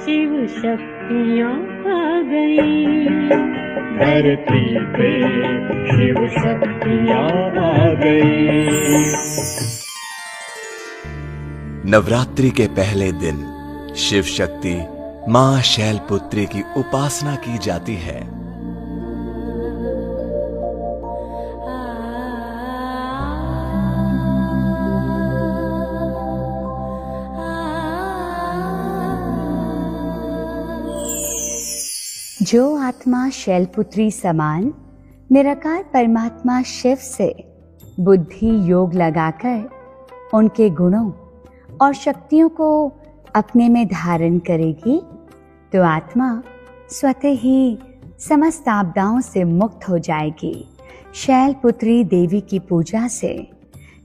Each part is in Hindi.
शिव शक्तियाँ आ गई। धरती पे शिव शक्तियाँ आ गई। नवरात्रि के पहले दिन शिव शक्ति मां शैलपुत्री की उपासना की जाती है। जो आत्मा शैलपुत्री समान निराकार परमात्मा शिव से बुद्धि योग लगाकर उनके गुणों और शक्तियों को अपने में धारण करेगी, तो आत्मा स्वतः ही समस्त आपदाओं से मुक्त हो जाएगी। शैलपुत्री देवी की पूजा से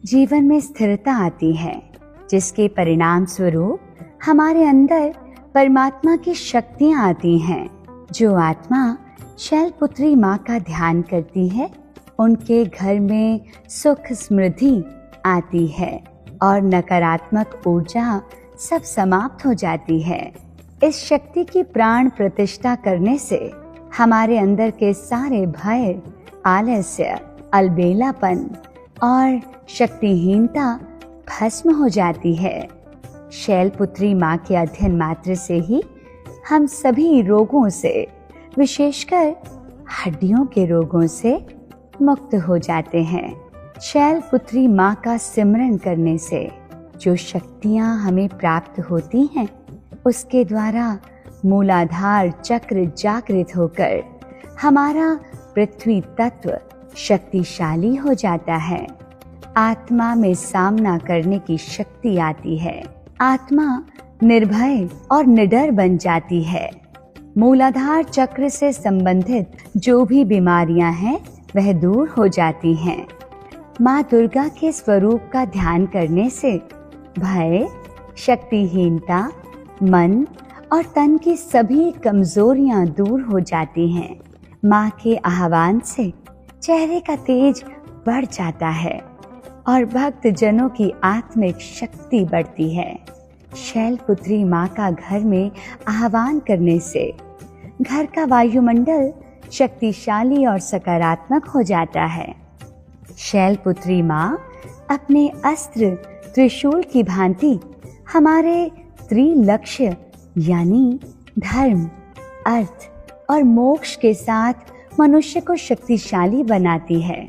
जीवन में स्थिरता आती है, जिसके परिणाम स्वरूप हमारे अंदर परमात्मा की शक्तियाँ आती हैं। जो आत्मा शैलपुत्री माँ का ध्यान करती है, उनके घर में सुख समृद्धि आती है और नकारात्मक ऊर्जा सब समाप्त हो जाती है। इस शक्ति की प्राण प्रतिष्ठा करने से हमारे अंदर के सारे भय, आलस्य, अलबेलापन और शक्तिहीनता भस्म हो जाती है। शैलपुत्री माँ के अध्ययन मात्र से ही हम सभी रोगों से, विशेषकर हड्डियों के रोगों से मुक्त हो जाते हैं। शैलपुत्री माँ का सिमरन करने से जो शक्तियाँ हमें प्राप्त होती हैं, उसके द्वारा मूलाधार चक्र जागृत होकर हमारा पृथ्वी तत्व शक्तिशाली हो जाता है। आत्मा में सामना करने की शक्ति आती है। आत्मा निर्भय और निडर बन जाती है। मूलाधार चक्र से संबंधित जो भी बीमारियां हैं, वह दूर हो जाती हैं। माँ दुर्गा के स्वरूप का ध्यान करने से भय, शक्तिहीनता, मन और तन की सभी कमजोरियां दूर हो जाती हैं। माँ के आह्वान से चेहरे का तेज बढ़ जाता है और भक्त जनों की आत्मिक शक्ति बढ़ती है। शैलपुत्री माँ का घर में आह्वान करने से घर का वायुमंडल शक्तिशाली और सकारात्मक हो जाता है। शैलपुत्री माँ अपने अस्त्र त्रिशूल की भांति हमारे त्रिलक्ष्य यानी धर्म, अर्थ और मोक्ष के साथ मनुष्य को शक्तिशाली बनाती है।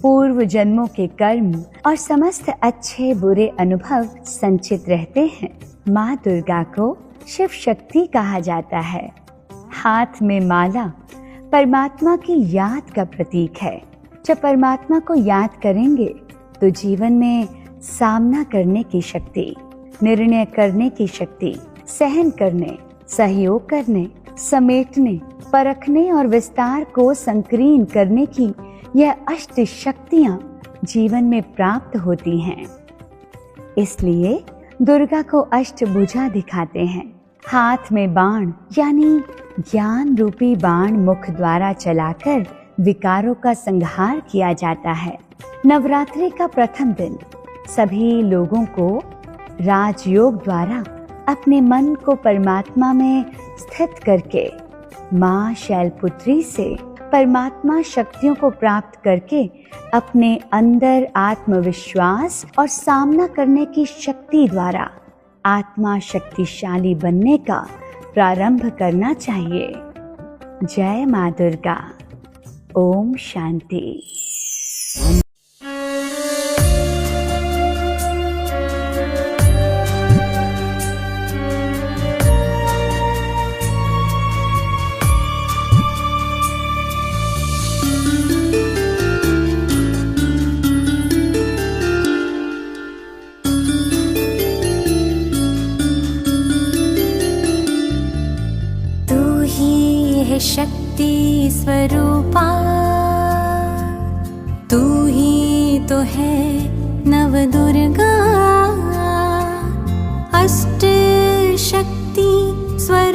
पूर्व जन्मों के कर्म और समस्त अच्छे बुरे अनुभव संचित रहते हैं। माँ दुर्गा को शिव शक्ति कहा जाता है। हाथ में माला परमात्मा की याद का प्रतीक है। जब परमात्मा को याद करेंगे तो जीवन में सामना करने की शक्ति, निर्णय करने की शक्ति, सहन करने, सहयोग करने, समेटने, परखने और विस्तार को संकीर्ण करने की यह अष्ट शक्तियां जीवन में प्राप्त होती हैं। इसलिए दुर्गा को अष्टभुजा दिखाते हैं। हाथ में बाण यानी ज्ञान रूपी बाण मुख द्वारा चलाकर विकारों का संहार किया जाता है। नवरात्रि का प्रथम दिन सभी लोगों को राजयोग द्वारा अपने मन को परमात्मा में स्थित करके माँ शैलपुत्री से परमात्मा शक्तियों को प्राप्त करके अपने अंदर आत्मविश्वास और सामना करने की शक्ति द्वारा आत्मा शक्तिशाली बनने का प्रारंभ करना चाहिए। जय माँ दुर्गा। ओम शांति। शक्ति स्वरूपा तू ही तो है नवदुर्गा। अष्ट शक्ति स्वरूप